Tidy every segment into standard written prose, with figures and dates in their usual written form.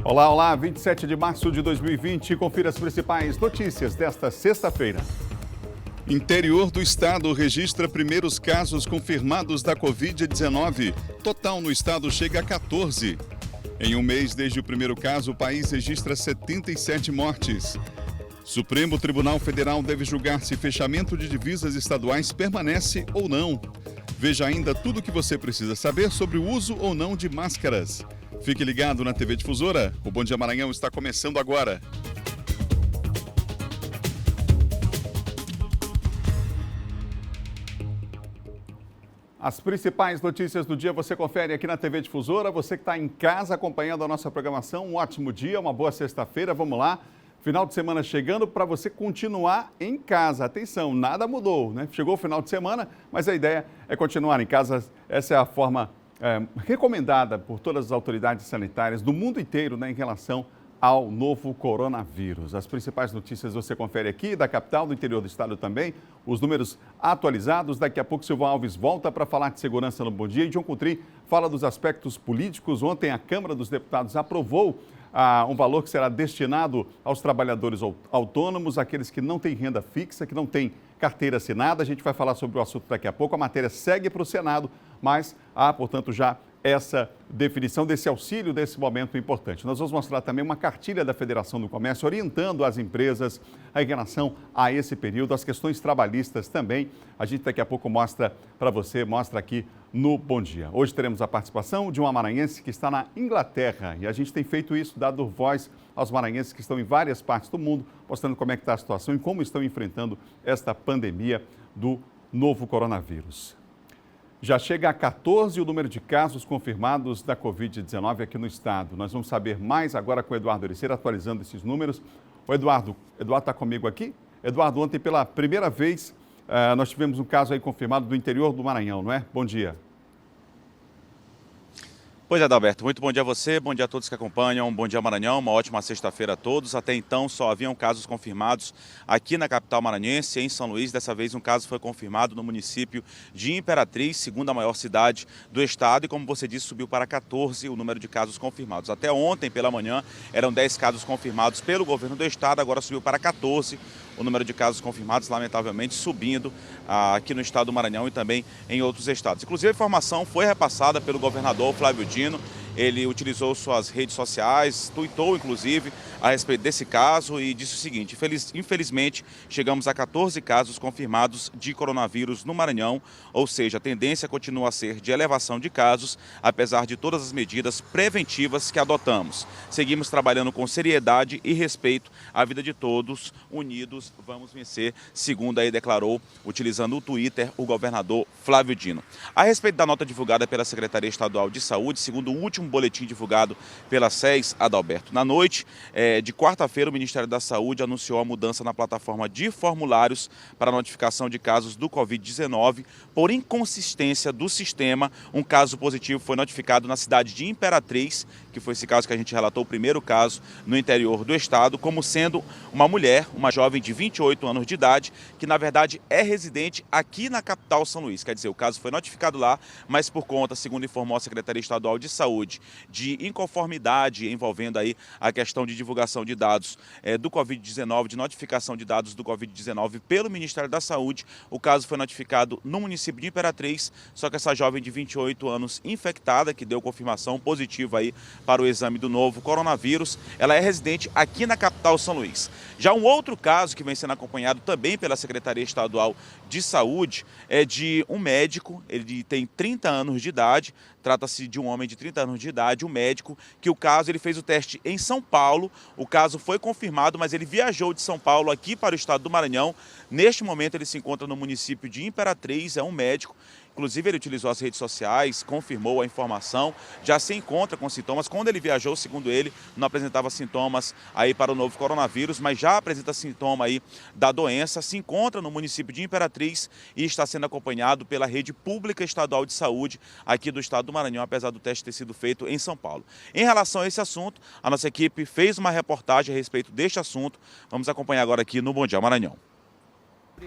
Olá, olá, 27 de março de 2020, confira as principais notícias desta sexta-feira. Interior do estado registra primeiros casos confirmados da Covid-19. Total no estado chega a 14. Em um mês desde o primeiro caso, o país registra 77 mortes. Supremo Tribunal Federal deve julgar se fechamento de divisas estaduais permanece ou não. Veja ainda tudo o que você precisa saber sobre o uso ou não de máscaras. Fique ligado na TV Difusora. O Bom Dia Maranhão está começando agora. As principais notícias do dia você confere aqui na TV Difusora. Você que está em casa acompanhando a nossa programação, um ótimo dia, uma boa sexta-feira. Vamos lá. Final de semana chegando para você continuar em casa. Atenção, nada mudou, né? Chegou o final de semana, mas a ideia é continuar em casa. Essa é a forma recomendada por todas as autoridades sanitárias do mundo inteiro, né, em relação ao novo coronavírus. As principais notícias você confere aqui, da capital, do interior do estado também, os números atualizados. Daqui a pouco Silvão Alves volta para falar de segurança no Bom Dia e John Coutrin fala dos aspectos políticos. Ontem a Câmara dos Deputados aprovou um valor que será destinado aos trabalhadores autônomos, aqueles que não têm renda fixa, que não têm carteira assinada. A gente vai falar sobre o assunto daqui a pouco. A matéria segue para o Senado, mas há, portanto, já essa definição desse auxílio desse momento importante. Nós vamos mostrar também uma cartilha da Federação do Comércio orientando as empresas em relação a esse período, as questões trabalhistas também. A gente daqui a pouco mostra para você, mostra aqui no Bom Dia. Hoje teremos a participação de uma maranhense que está na Inglaterra e a gente tem feito isso, dado voz aos maranhenses que estão em várias partes do mundo, mostrando como é que está a situação e como estão enfrentando esta pandemia do novo coronavírus. Já chega a 14 o número de casos confirmados da Covid-19 aqui no estado. Nós vamos saber mais agora com o Eduardo Ericeira, atualizando esses números. O Eduardo está comigo aqui? Eduardo, ontem pela primeira vez nós tivemos um caso aí confirmado do interior do Maranhão, não é? Bom dia. Pois é, Adalberto, muito bom dia a você, bom dia a todos que acompanham, bom dia Maranhão, uma ótima sexta-feira a todos. Até então só haviam casos confirmados aqui na capital maranhense, em São Luís. Dessa vez um caso foi confirmado no município de Imperatriz, segunda maior cidade do estado, e como você disse, subiu para 14 o número de casos confirmados. Até ontem pela manhã eram 10 casos confirmados pelo governo do estado, agora subiu para 14 o número de casos confirmados, lamentavelmente subindo aqui no estado do Maranhão e também em outros estados. Inclusive a informação foi repassada pelo governador Flávio Dino. Ele utilizou suas redes sociais, tuitou inclusive a respeito desse caso e disse o seguinte: infelizmente chegamos a 14 casos confirmados de coronavírus no Maranhão, ou seja, a tendência continua a ser de elevação de casos, apesar de todas as medidas preventivas que adotamos. Seguimos trabalhando com seriedade e respeito à vida de todos, unidos vamos vencer, segundo aí declarou, utilizando o Twitter, o governador Flávio Dino. A respeito da nota divulgada pela Secretaria Estadual de Saúde, segundo o último boletim divulgado pela SES, Adalberto, na noite de quarta-feira, o Ministério da Saúde anunciou a mudança na plataforma de formulários para notificação de casos do Covid-19. Por inconsistência do sistema, um caso positivo foi notificado na cidade de Imperatriz, que foi esse caso que a gente relatou, o primeiro caso no interior do estado, como sendo uma mulher, uma jovem de 28 anos de idade, que na verdade é residente aqui na capital São Luís. Quer dizer, o caso foi notificado lá, mas por conta, segundo informou a Secretaria Estadual de Saúde, de inconformidade envolvendo aí a questão de divulgação de dados do Covid-19, de notificação de dados do Covid-19 pelo Ministério da Saúde. O caso foi notificado no município de Imperatriz, só que essa jovem de 28 anos infectada, que deu confirmação positiva aí para o exame do novo coronavírus, ela é residente aqui na capital São Luís. Já um outro caso que vem sendo acompanhado também pela Secretaria Estadual de Saúde é de um médico, ele tem 30 anos de idade, trata-se de um homem de 30 anos de idade, um médico, que o caso ele fez o teste em São Paulo, o caso foi confirmado, mas ele viajou de São Paulo aqui para o estado do Maranhão. Neste momento ele se encontra no município de Imperatriz, é um médico. Inclusive ele utilizou as redes sociais, confirmou a informação, já se encontra com sintomas. Quando ele viajou, segundo ele, não apresentava sintomas aí para o novo coronavírus, mas já apresenta sintoma aí da doença, se encontra no município de Imperatriz e está sendo acompanhado pela rede pública estadual de saúde aqui do estado do Maranhão, apesar do teste ter sido feito em São Paulo. Em relação a esse assunto, a nossa equipe fez uma reportagem a respeito deste assunto. Vamos acompanhar agora aqui no Bom Dia Maranhão.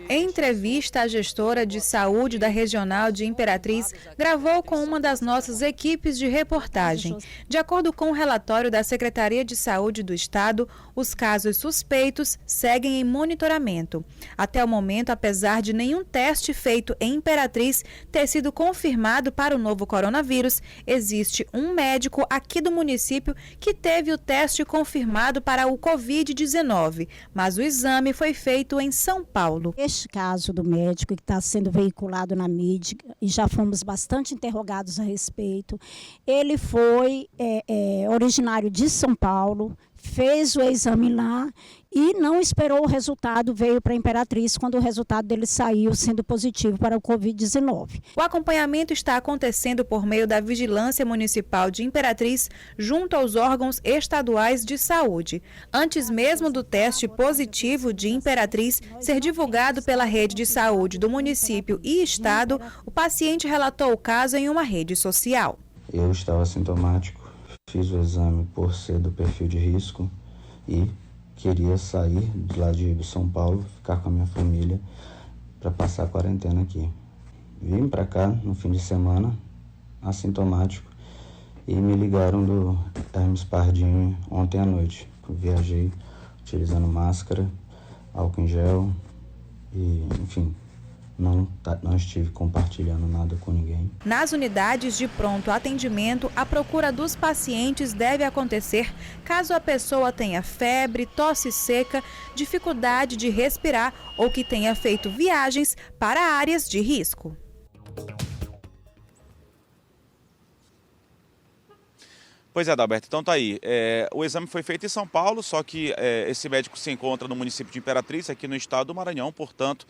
Em entrevista, a gestora de saúde da Regional de Imperatriz gravou com uma das nossas equipes de reportagem. De acordo com o relatório da Secretaria de Saúde do Estado, os casos suspeitos seguem em monitoramento. Até o momento, apesar de nenhum teste feito em Imperatriz ter sido confirmado para o novo coronavírus, existe um médico aqui do município que teve o teste confirmado para o Covid-19, mas o exame foi feito em São Paulo. Este caso do médico que está sendo veiculado na mídia, e já fomos bastante interrogados a respeito, ele foi originário de São Paulo, fez o exame lá e não esperou o resultado, veio para a Imperatriz quando o resultado dele saiu sendo positivo para o Covid-19. O acompanhamento está acontecendo por meio da Vigilância Municipal de Imperatriz junto aos órgãos estaduais de saúde. Antes mesmo do teste positivo de Imperatriz ser divulgado pela rede de saúde do município e estado, o paciente relatou o caso em uma rede social. Eu estava sintomático, fiz o exame por ser do perfil de risco e queria sair de lá de São Paulo, ficar com a minha família para passar a quarentena aqui. Vim para cá no fim de semana, assintomático, e me ligaram do Hermes Pardini ontem à noite. Eu viajei utilizando máscara, álcool em gel e, enfim, não estive compartilhando nada com ninguém. Nas unidades de pronto atendimento, a procura dos pacientes deve acontecer caso a pessoa tenha febre, tosse seca, dificuldade de respirar ou que tenha feito viagens para áreas de risco. Pois é, Adalberto, então tá aí. O exame foi feito em São Paulo, só que esse médico se encontra no município de Imperatriz, aqui no estado do Maranhão, portanto,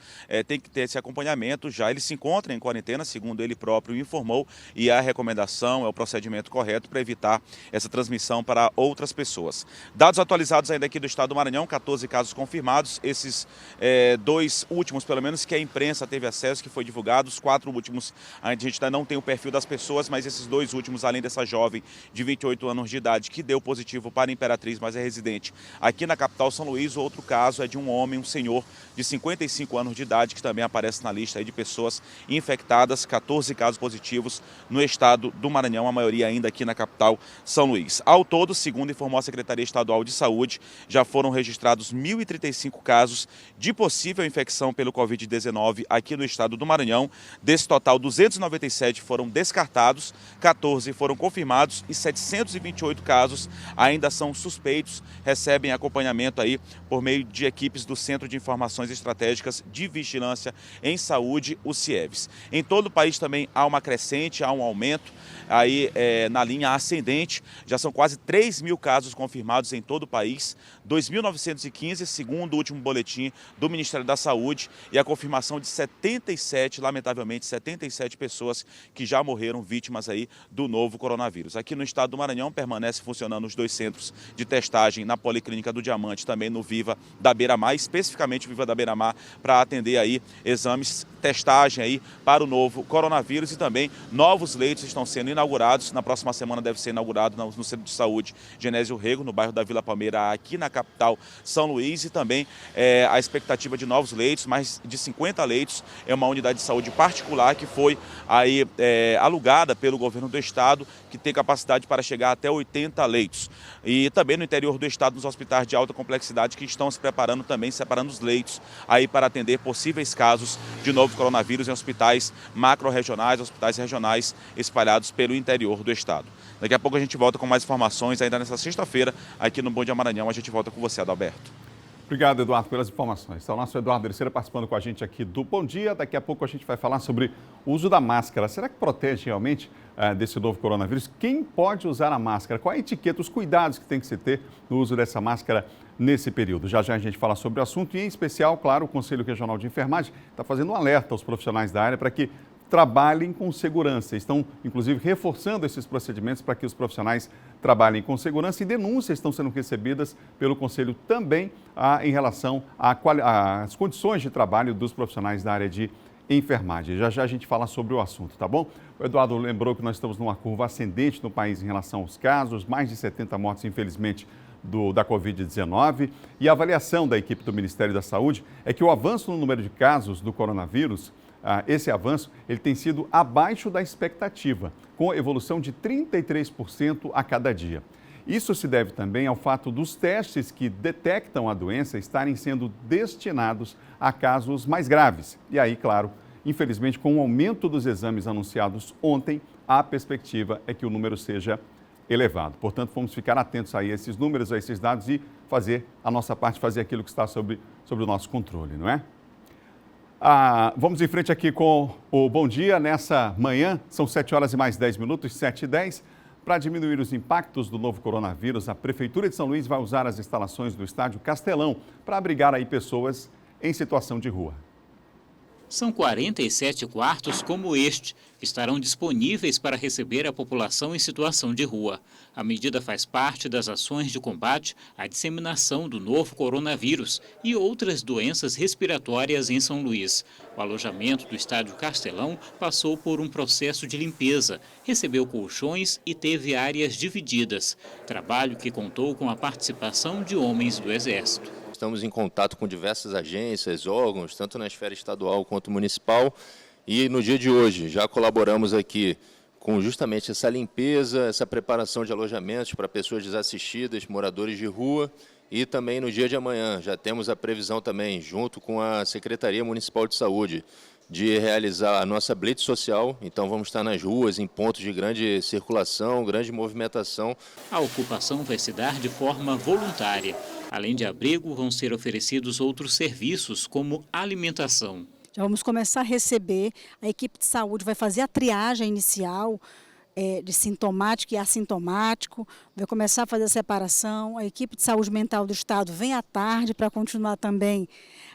tem que ter esse acompanhamento. Já ele se encontra em quarentena, segundo ele próprio informou, e a recomendação é o procedimento correto para evitar essa transmissão para outras pessoas. Dados atualizados ainda aqui do estado do Maranhão, 14 casos confirmados, esses dois últimos, pelo menos, que a imprensa teve acesso, que foi divulgado, os 4 últimos, a gente ainda não tem o perfil das pessoas, mas esses 2 últimos, além dessa jovem de 28 anos de idade que deu positivo para Imperatriz, mas é residente aqui na capital São Luís. O outro caso é de um homem, um senhor de 55 anos de idade, que também aparece na lista aí de pessoas infectadas, 14 casos positivos no estado do Maranhão, a maioria ainda aqui na capital São Luís. Ao todo, segundo informou a Secretaria Estadual de Saúde, já foram registrados 1.035 casos de possível infecção pelo Covid-19 aqui no estado do Maranhão. Desse total, 297 foram descartados, 14 foram confirmados e 728 casos ainda são suspeitos, recebem acompanhamento aí por meio de equipes do Centro de Informações Estratégicas de Vigilância em Saúde, o CIEVS. Em todo o país também há uma crescente, há um aumento aí na linha ascendente, já são quase 3.000 casos confirmados em todo o país, 2.915 segundo o último boletim do Ministério da Saúde, e a confirmação de 77, lamentavelmente 77 pessoas que já morreram vítimas aí do novo coronavírus. Aqui no estado do Maranhão permanece funcionando os 2 centros de testagem na Policlínica do Diamante, também no Viva da Beira-Mar, especificamente Viva da Beira-Mar, para atender aí exames, testagem aí para o novo coronavírus, e também novos leitos estão sendo inaugurados. Na próxima semana deve ser inaugurado no Centro de Saúde Genésio Rego, no bairro da Vila Palmeira, aqui na capital São Luís, e também a expectativa de novos leitos, mais de 50 leitos, é uma unidade de saúde particular que foi aí alugada pelo governo do estado, que tem capacidade para chegar até 80 leitos. E também no interior do estado, nos hospitais de alta complexidade, que estão se preparando também, separando os leitos aí para atender possíveis casos de novo coronavírus em hospitais macro-regionais, hospitais regionais espalhados pelo interior do estado. Daqui a pouco a gente volta com mais informações, ainda nessa sexta-feira, aqui no Bom Dia Maranhão. A gente volta com você, Adalberto. Obrigado, Eduardo, pelas informações. Então, o nosso Eduardo Ericeira participando com a gente aqui do Bom Dia. Daqui a pouco a gente vai falar sobre o uso da máscara. Será que protege realmente desse novo coronavírus? Quem pode usar a máscara? Qual a etiqueta, os cuidados que tem que se ter no uso dessa máscara nesse período? Já já a gente fala sobre o assunto e, em especial, claro, o Conselho Regional de Enfermagem está fazendo um alerta aos profissionais da área para que trabalhem com segurança. Estão, inclusive, reforçando esses procedimentos para que os profissionais trabalhem com segurança, e denúncias estão sendo recebidas pelo Conselho também em relação às condições de trabalho dos profissionais da área de enfermagem. Já já a gente fala sobre o assunto, tá bom? O Eduardo lembrou que nós estamos numa curva ascendente no país em relação aos casos, mais de 70 mortes, infelizmente, da Covid-19 e a avaliação da equipe do Ministério da Saúde é que o avanço no número de casos do coronavírus, esse avanço, ele tem sido abaixo da expectativa, com evolução de 33% a cada dia. Isso se deve também ao fato dos testes que detectam a doença estarem sendo destinados a casos mais graves. E aí, claro, infelizmente, com o aumento dos exames anunciados ontem, a perspectiva é que o número seja elevado. Portanto, vamos ficar atentos a esses números, a esses dados e fazer a nossa parte, fazer aquilo que está sobre o nosso controle, não é? Vamos em frente aqui com o Bom Dia nessa manhã, são 7 horas e mais 10 minutos, 7h10. Para diminuir os impactos do novo coronavírus, a Prefeitura de São Luís vai usar as instalações do estádio Castelão para abrigar aí pessoas em situação de rua. São 47 quartos como este, que estarão disponíveis para receber a população em situação de rua. A medida faz parte das ações de combate à disseminação do novo coronavírus e outras doenças respiratórias em São Luís. O alojamento do estádio Castelão passou por um processo de limpeza, recebeu colchões e teve áreas divididas. Trabalho que contou com a participação de homens do Exército. Estamos em contato com diversas agências, órgãos, tanto na esfera estadual quanto municipal. E no dia de hoje já colaboramos aqui com justamente essa limpeza, essa preparação de alojamentos para pessoas desassistidas, moradores de rua. E também no dia de amanhã já temos a previsão também, junto com a Secretaria Municipal de Saúde, de realizar a nossa blitz social. Então vamos estar nas ruas, em pontos de grande circulação, grande movimentação. A ocupação vai se dar de forma voluntária. Além de abrigo, vão ser oferecidos outros serviços, como alimentação. Já vamos começar a receber, a equipe de saúde vai fazer a triagem inicial de sintomático e assintomático, vai começar a fazer a separação, a equipe de saúde mental do Estado vem à tarde para continuar também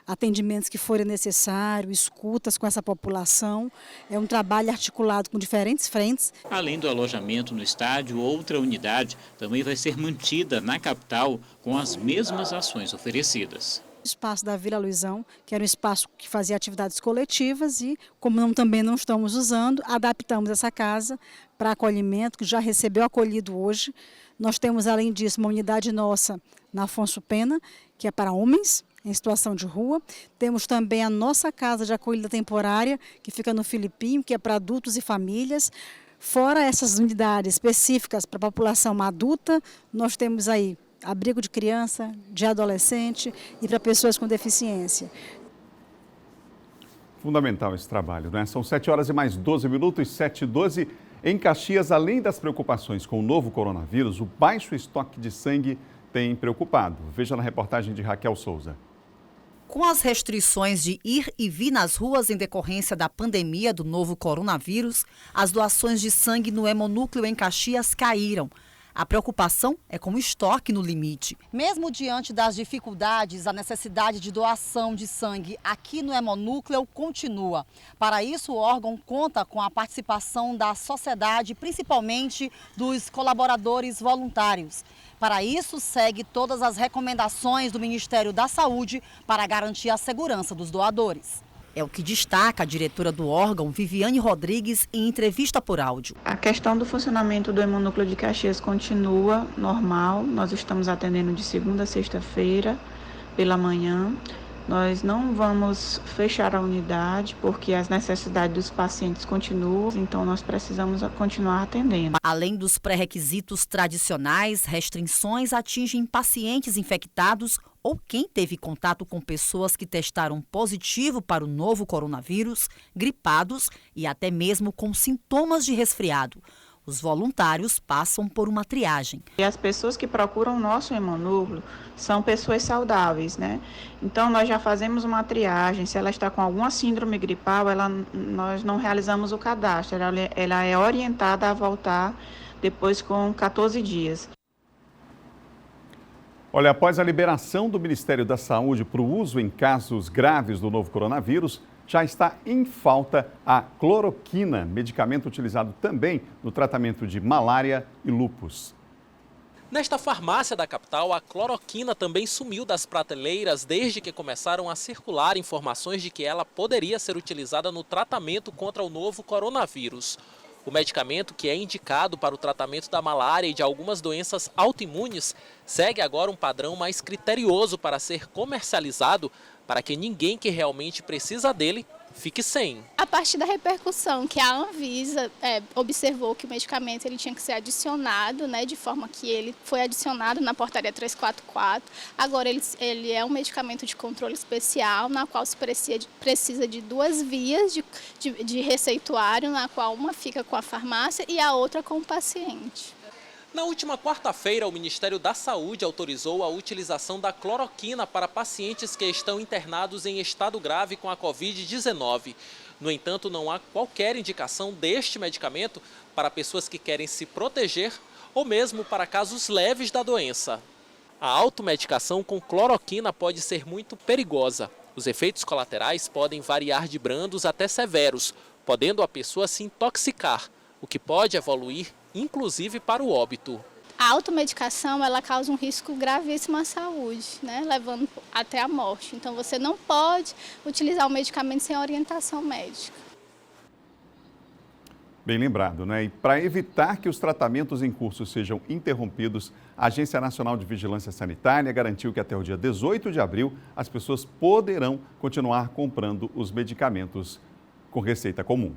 atendimentos que forem necessários, escutas com essa população. É um trabalho articulado com diferentes frentes. Além do alojamento no estádio, outra unidade também vai ser mantida na capital com as mesmas ações oferecidas. O espaço da Vila Luizão, que era um espaço que fazia atividades coletivas e, como também não estamos usando, adaptamos essa casa para acolhimento, que já recebeu acolhido hoje. Nós temos, além disso, uma unidade nossa na Afonso Pena, que é para homens em situação de rua. Temos também a nossa casa de acolhida temporária, que fica no Filipinho, que é para adultos e famílias. Fora essas unidades específicas para a população adulta, nós temos aí abrigo de criança, de adolescente e para pessoas com deficiência. Fundamental esse trabalho, né? São 7 horas e mais 12 minutos, 7h12. Em Caxias, além das preocupações com o novo coronavírus, o baixo estoque de sangue tem preocupado. Veja na reportagem de Raquel Souza. Com as restrições de ir e vir nas ruas em decorrência da pandemia do novo coronavírus, as doações de sangue no Hemonúcleo em Caxias caíram. A preocupação é com o estoque no limite. Mesmo diante das dificuldades, a necessidade de doação de sangue aqui no Hemonúcleo continua. Para isso, o órgão conta com a participação da sociedade, principalmente dos colaboradores voluntários. Para isso, segue todas as recomendações do Ministério da Saúde para garantir a segurança dos doadores. É o que destaca a diretora do órgão, Viviane Rodrigues, em entrevista por áudio. A questão do funcionamento do Hemonúcleo de Caxias continua normal. Nós estamos atendendo de segunda a sexta-feira pela manhã. Nós não vamos fechar a unidade porque as necessidades dos pacientes continuam, então nós precisamos continuar atendendo. Além dos pré-requisitos tradicionais, restrições atingem pacientes infectados ou quem teve contato com pessoas que testaram positivo para o novo coronavírus, gripados e até mesmo com sintomas de resfriado. Os voluntários passam por uma triagem. E as pessoas que procuram o nosso hemonúcleo são pessoas saudáveis, né? Então, nós já fazemos uma triagem. Se ela está com alguma síndrome gripal, nós não realizamos o cadastro. Ela é orientada a voltar depois com 14 dias. Olha, após a liberação do Ministério da Saúde para o uso em casos graves do novo coronavírus, já está em falta a cloroquina, medicamento utilizado também no tratamento de malária e lúpus. Nesta farmácia da capital, a cloroquina também sumiu das prateleiras desde que começaram a circular informações de que ela poderia ser utilizada no tratamento contra o novo coronavírus. O medicamento, que é indicado para o tratamento da malária e de algumas doenças autoimunes, segue agora um padrão mais criterioso para ser comercializado, para que ninguém que realmente precisa dele fique sem. A partir da repercussão que a Anvisa observou que o medicamento ele tinha que ser adicionado, né, de forma que ele foi adicionado na portaria 344. Agora ele é um medicamento de controle especial, na qual se precisa de 2 vias de receituário, na qual uma fica com a farmácia e a outra com o paciente. Na última quarta-feira, o Ministério da Saúde autorizou a utilização da cloroquina para pacientes que estão internados em estado grave com a Covid-19. No entanto, não há qualquer indicação deste medicamento para pessoas que querem se proteger ou mesmo para casos leves da doença. A automedicação com cloroquina pode ser muito perigosa. Os efeitos colaterais podem variar de brandos até severos, podendo a pessoa se intoxicar, o que pode evoluir inclusive para o óbito. A automedicação ela causa um risco gravíssimo à saúde, né, levando até a morte. Então você não pode utilizar o medicamento sem orientação médica. Bem lembrado, né? E para evitar que os tratamentos em curso sejam interrompidos, a Agência Nacional de Vigilância Sanitária garantiu que até o dia 18 de abril as pessoas poderão continuar comprando os medicamentos com receita comum.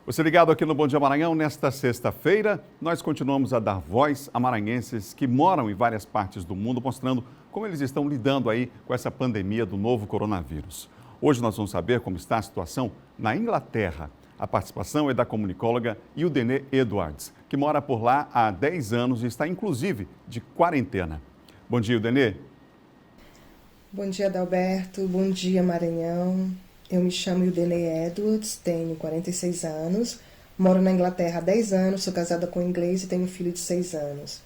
Você ligado aqui no Bom Dia Maranhão, nesta sexta-feira, nós continuamos a dar voz a maranhenses que moram em várias partes do mundo, mostrando como eles estão lidando aí com essa pandemia do novo coronavírus. Hoje nós vamos saber como está a situação na Inglaterra. A participação é da comunicóloga Ildene Edwards, que mora por lá há 10 anos e está inclusive de quarentena. Bom dia, Ildene. Bom dia, Adalberto. Bom dia, Maranhão. Eu me chamo Ildene Edwards, tenho 46 anos, moro na Inglaterra há 10 anos, sou casada com um inglês e tenho um filho de 6 anos.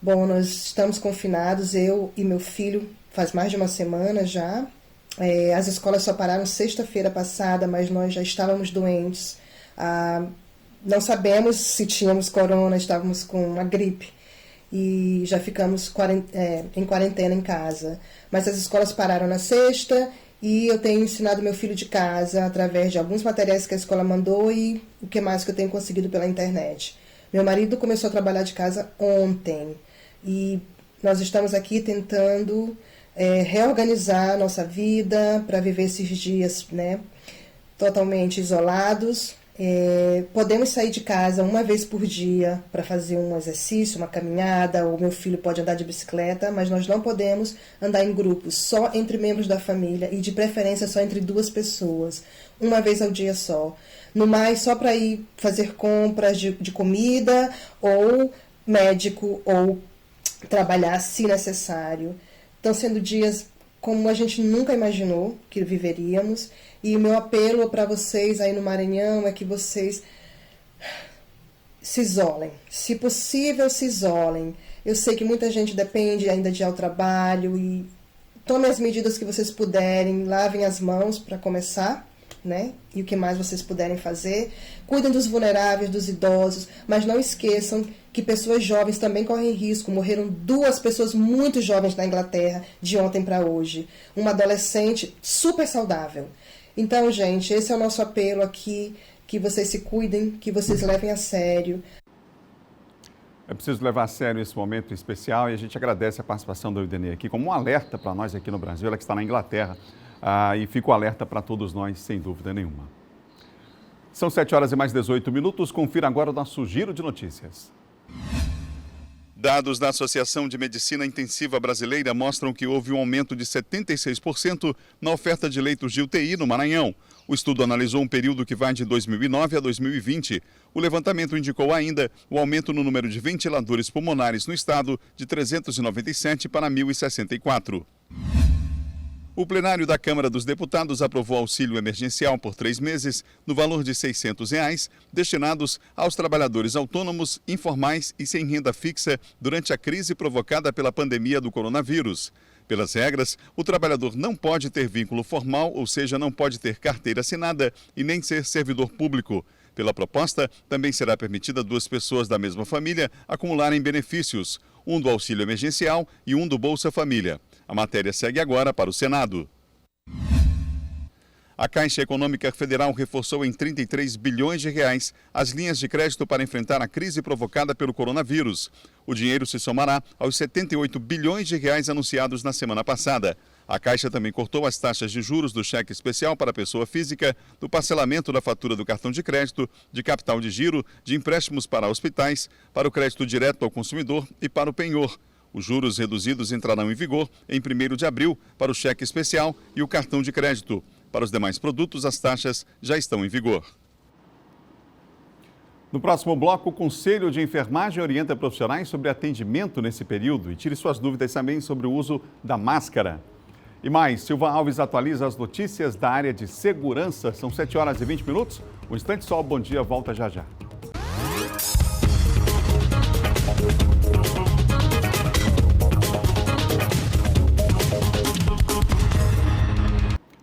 Bom, nós estamos confinados, eu e meu filho, faz mais de uma semana já. As escolas só pararam sexta-feira passada, mas nós já estávamos doentes. Não sabemos se tínhamos corona, estávamos com uma gripe e já ficamos em quarentena em casa. Mas as escolas pararam na sexta. E eu tenho ensinado meu filho de casa através de alguns materiais que a escola mandou e o que mais que eu tenho conseguido pela internet. Meu marido começou a trabalhar de casa ontem e nós estamos aqui tentando reorganizar a nossa vida para viver esses dias, né, totalmente isolados. Podemos sair de casa uma vez por dia para fazer um exercício, uma caminhada, ou meu filho pode andar de bicicleta, mas nós não podemos andar em grupos, só entre membros da família e de preferência só entre 2 pessoas, uma vez ao dia só. No mais, só para ir fazer compras de comida ou médico ou trabalhar se necessário. Estão sendo dias como a gente nunca imaginou que viveríamos. E o meu apelo para vocês aí no Maranhão é que vocês se isolem. Se possível, se isolem. Eu sei que muita gente depende ainda de ir ao trabalho e tomem as medidas que vocês puderem, lavem as mãos para começar, né? E o que mais vocês puderem fazer. Cuidem dos vulneráveis, dos idosos, mas não esqueçam que pessoas jovens também correm risco. Morreram 2 pessoas muito jovens na Inglaterra de ontem para hoje. Uma adolescente super saudável. Então, gente, esse é o nosso apelo aqui, que vocês se cuidem, que vocês levem a sério. É preciso levar a sério esse momento especial e a gente agradece a participação da Ildene aqui como um alerta para nós aqui no Brasil, ela que está na Inglaterra, e fica o alerta para todos nós, sem dúvida nenhuma. São 7 horas e mais 18 minutos, confira agora o nosso giro de notícias. Dados da Associação de Medicina Intensiva Brasileira mostram que houve um aumento de 76% na oferta de leitos de UTI no Maranhão. O estudo analisou um período que vai de 2009 a 2020. O levantamento indicou ainda o aumento no número de ventiladores pulmonares no estado de 397 para 1.064. O plenário da Câmara dos Deputados aprovou auxílio emergencial por 3 meses, no valor de R$ 600, destinados aos trabalhadores autônomos, informais e sem renda fixa durante a crise provocada pela pandemia do coronavírus. Pelas regras, o trabalhador não pode ter vínculo formal, ou seja, não pode ter carteira assinada e nem ser servidor público. Pela proposta, também será permitida 2 pessoas da mesma família acumularem benefícios, um do auxílio emergencial e um do Bolsa Família. A matéria segue agora para o Senado. A Caixa Econômica Federal reforçou em 33 bilhões de reais as linhas de crédito para enfrentar a crise provocada pelo coronavírus. O dinheiro se somará aos 78 bilhões de reais anunciados na semana passada. A Caixa também cortou as taxas de juros do cheque especial para a pessoa física, do parcelamento da fatura do cartão de crédito, de capital de giro, de empréstimos para hospitais, para o crédito direto ao consumidor e para o penhor. Os juros reduzidos entrarão em vigor em 1º de abril para o cheque especial e o cartão de crédito. Para os demais produtos, as taxas já estão em vigor. No próximo bloco, o Conselho de Enfermagem orienta profissionais sobre atendimento nesse período e tire suas dúvidas também sobre o uso da máscara. E mais, Silva Alves atualiza as notícias da área de segurança. São 7 horas e 20 minutos. O Instante Sol, bom dia, volta já já.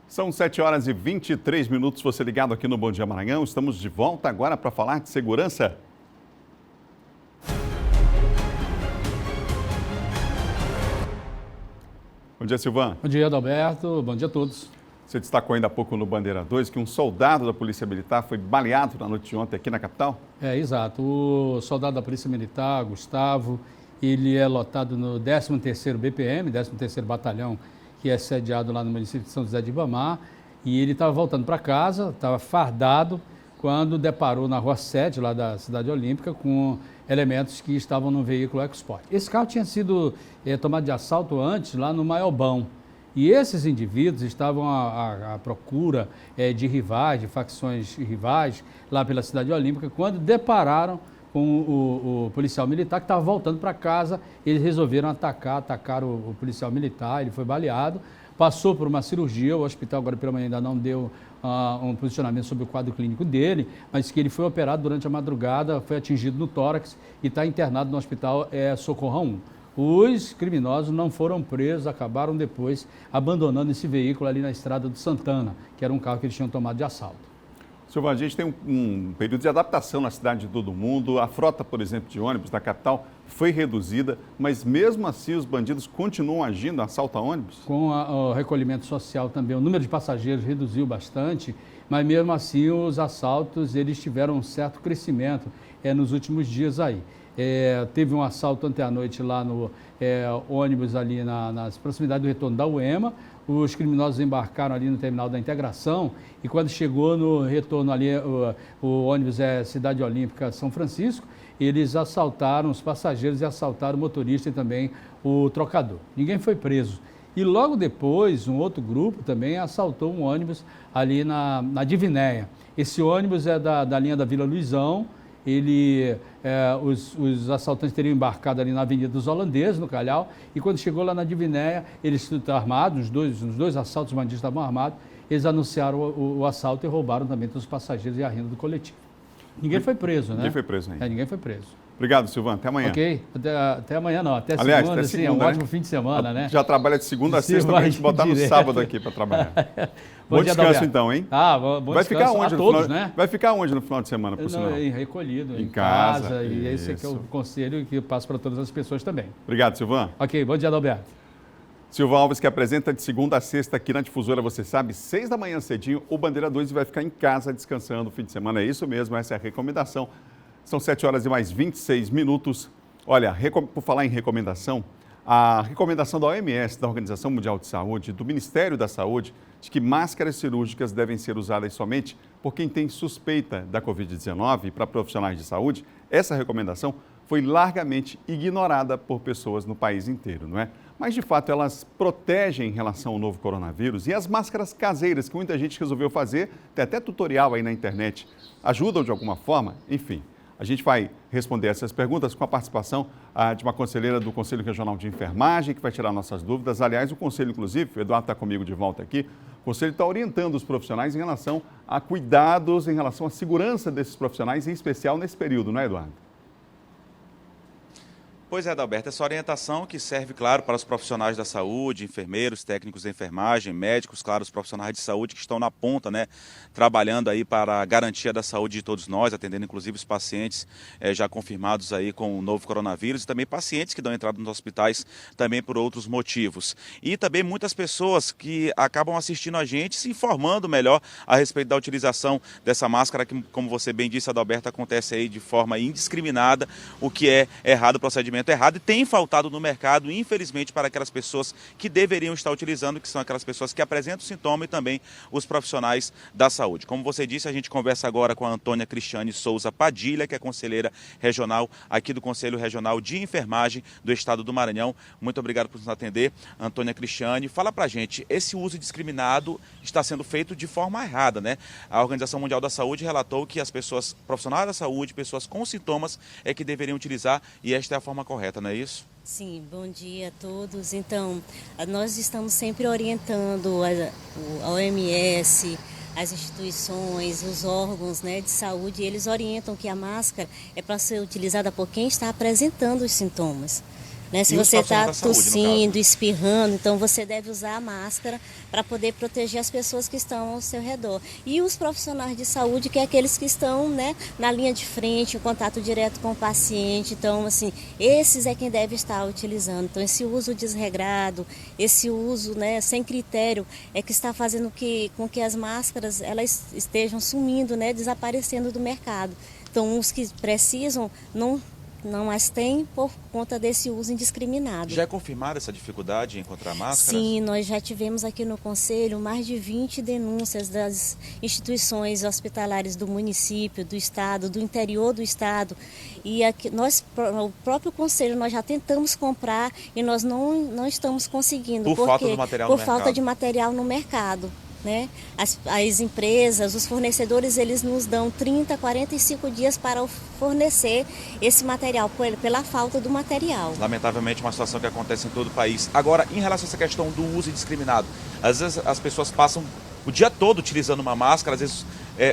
São 7 horas e 23 minutos, você ligado aqui no Bom Dia Maranhão. Estamos de volta agora para falar de segurança. Bom dia, Silvan. Bom dia, Adalberto. Bom dia a todos. Você destacou ainda há pouco no Bandeira 2 que um soldado da Polícia Militar foi baleado na noite de ontem aqui na capital? Exato. O soldado da Polícia Militar, Gustavo, ele é lotado no 13º BPM, 13º Batalhão, que é sediado lá no município de São José de Ribamar, e ele estava voltando para casa, estava fardado, quando deparou na Rua 7, lá da Cidade Olímpica, com elementos que estavam no veículo EcoSport. Esse carro tinha sido tomado de assalto antes, lá no Maiobão, e esses indivíduos estavam à procura de rivais, de facções rivais, lá pela Cidade Olímpica, quando depararam com o policial militar que estava voltando para casa. Eles resolveram atacar o policial militar, ele foi baleado, passou por uma cirurgia, o hospital agora pela manhã ainda não deu um posicionamento sobre o quadro clínico dele, mas que ele foi operado durante a madrugada, foi atingido no tórax e está internado no hospital Socorro 1. Os criminosos não foram presos, acabaram depois abandonando esse veículo ali na estrada do Santana, que era um carro que eles tinham tomado de assalto. Silva, a gente tem um período de adaptação na cidade de todo mundo. A frota, por exemplo, de ônibus da capital foi reduzida, mas mesmo assim os bandidos continuam agindo, assaltam ônibus? Com o recolhimento social também, o número de passageiros reduziu bastante, mas mesmo assim os assaltos eles tiveram um certo crescimento nos últimos dias aí. Teve um assalto ontem à noite lá no ônibus ali nas proximidades do retorno da UEMA. Os criminosos embarcaram ali no terminal da Integração e quando chegou no retorno ali, o ônibus Cidade Olímpica São Francisco, eles assaltaram os passageiros e assaltaram o motorista e também o trocador. Ninguém foi preso. E logo depois, um outro grupo também assaltou um ônibus ali na Divinéia. Esse ônibus é da linha da Vila Luizão. Os assaltantes teriam embarcado ali na Avenida dos Holandeses, no Calhau, e quando chegou lá na Divinéia, eles estavam armados, nos dois assaltos os bandidos estavam armados, eles anunciaram o assalto e roubaram também todos os passageiros e a renda do coletivo. Ninguém foi preso, né? Ninguém foi preso ainda. Ninguém foi preso. Obrigado, Silvan. Até amanhã. Ok? Até amanhã não, até Aliás, segunda, até segunda, um né? ótimo fim de semana, né? Já trabalha de segunda a sexta, para a gente botar no sábado aqui para trabalhar. Bom descanso então, hein? Bom vai descanso ficar onde a todos, né? Vai ficar onde no final de semana, por sinal? Recolhido, em casa. E esse aqui é o conselho que eu passo para todas as pessoas também. Obrigado, Silvan. Ok, bom dia, Adalberto. Silva Alves, que apresenta de segunda a sexta aqui na Difusora, você sabe, 6 da manhã cedinho, o Bandeira 2 vai ficar em casa descansando o fim de semana. É isso mesmo, essa é a recomendação. São 7 horas e mais 26 minutos. Olha, por falar em recomendação, a recomendação da OMS, da Organização Mundial de Saúde, do Ministério da Saúde, de que máscaras cirúrgicas devem ser usadas somente por quem tem suspeita da Covid-19 e para profissionais de saúde, essa recomendação foi largamente ignorada por pessoas no país inteiro, não é? Mas, de fato, elas protegem em relação ao novo coronavírus e as máscaras caseiras que muita gente resolveu fazer, tem até tutorial aí na internet, ajudam de alguma forma? Enfim. A gente vai responder essas perguntas com a participação de uma conselheira do Conselho Regional de Enfermagem, que vai tirar nossas dúvidas. Aliás, o Conselho, inclusive, o Eduardo está comigo de volta aqui, o Conselho está orientando os profissionais em relação a cuidados, em relação à segurança desses profissionais, em especial nesse período, não é, Eduardo? Pois é, Adalberto, essa orientação que serve, claro, para os profissionais da saúde, enfermeiros, técnicos de enfermagem, médicos, claro, os profissionais de saúde que estão na ponta, né, trabalhando aí para a garantia da saúde de todos nós, atendendo inclusive os pacientes já confirmados aí com o novo coronavírus e também pacientes que dão entrada nos hospitais também por outros motivos. E também muitas pessoas que acabam assistindo a gente, se informando melhor a respeito da utilização dessa máscara que, como você bem disse, Adalberto, acontece aí de forma indiscriminada, o que é errado, o procedimento errado, e tem faltado no mercado, infelizmente, para aquelas pessoas que deveriam estar utilizando, que são aquelas pessoas que apresentam sintoma e também os profissionais da saúde. Como você disse, a gente conversa agora com a Antônia Cristiane Souza Padilha, que é conselheira regional aqui do Conselho Regional de Enfermagem do Estado do Maranhão. Muito obrigado por nos atender, Antônia Cristiane. Fala pra gente, esse uso indiscriminado está sendo feito de forma errada, né? A Organização Mundial da Saúde relatou que as pessoas profissionais da saúde, pessoas com sintomas, é que deveriam utilizar, e esta é a forma correta, não é isso? Sim, bom dia a todos. Então, nós estamos sempre orientando a OMS, as instituições, os órgãos, né, de saúde, e eles orientam que a máscara é para ser utilizada por quem está apresentando os sintomas. Né? Se você está tossindo, espirrando, então você deve usar a máscara para poder proteger as pessoas que estão ao seu redor. E os profissionais de saúde, que é aqueles que estão, né, na linha de frente, em contato direto com o paciente. Então, assim, esses é quem deve estar utilizando. Então, esse uso desregrado, esse uso, né, sem critério, é que está fazendo com que as máscaras elas estejam sumindo, né, desaparecendo do mercado. Então, os que precisam não as tem por conta desse uso indiscriminado. Já é confirmada essa dificuldade em encontrar máscaras? Sim, nós já tivemos aqui no Conselho mais de 20 denúncias das instituições hospitalares do município, do estado, do interior do estado. E aqui, o próprio Conselho, nós já tentamos comprar e nós não estamos conseguindo. Por falta de material no mercado. Por falta de material no mercado. Né? As empresas, os fornecedores, eles nos dão 30, 45 dias para fornecer esse material, pela falta do material. Lamentavelmente, uma situação que acontece em todo o país. Agora, em relação a essa questão do uso indiscriminado, às vezes as pessoas passam o dia todo utilizando uma máscara, às vezes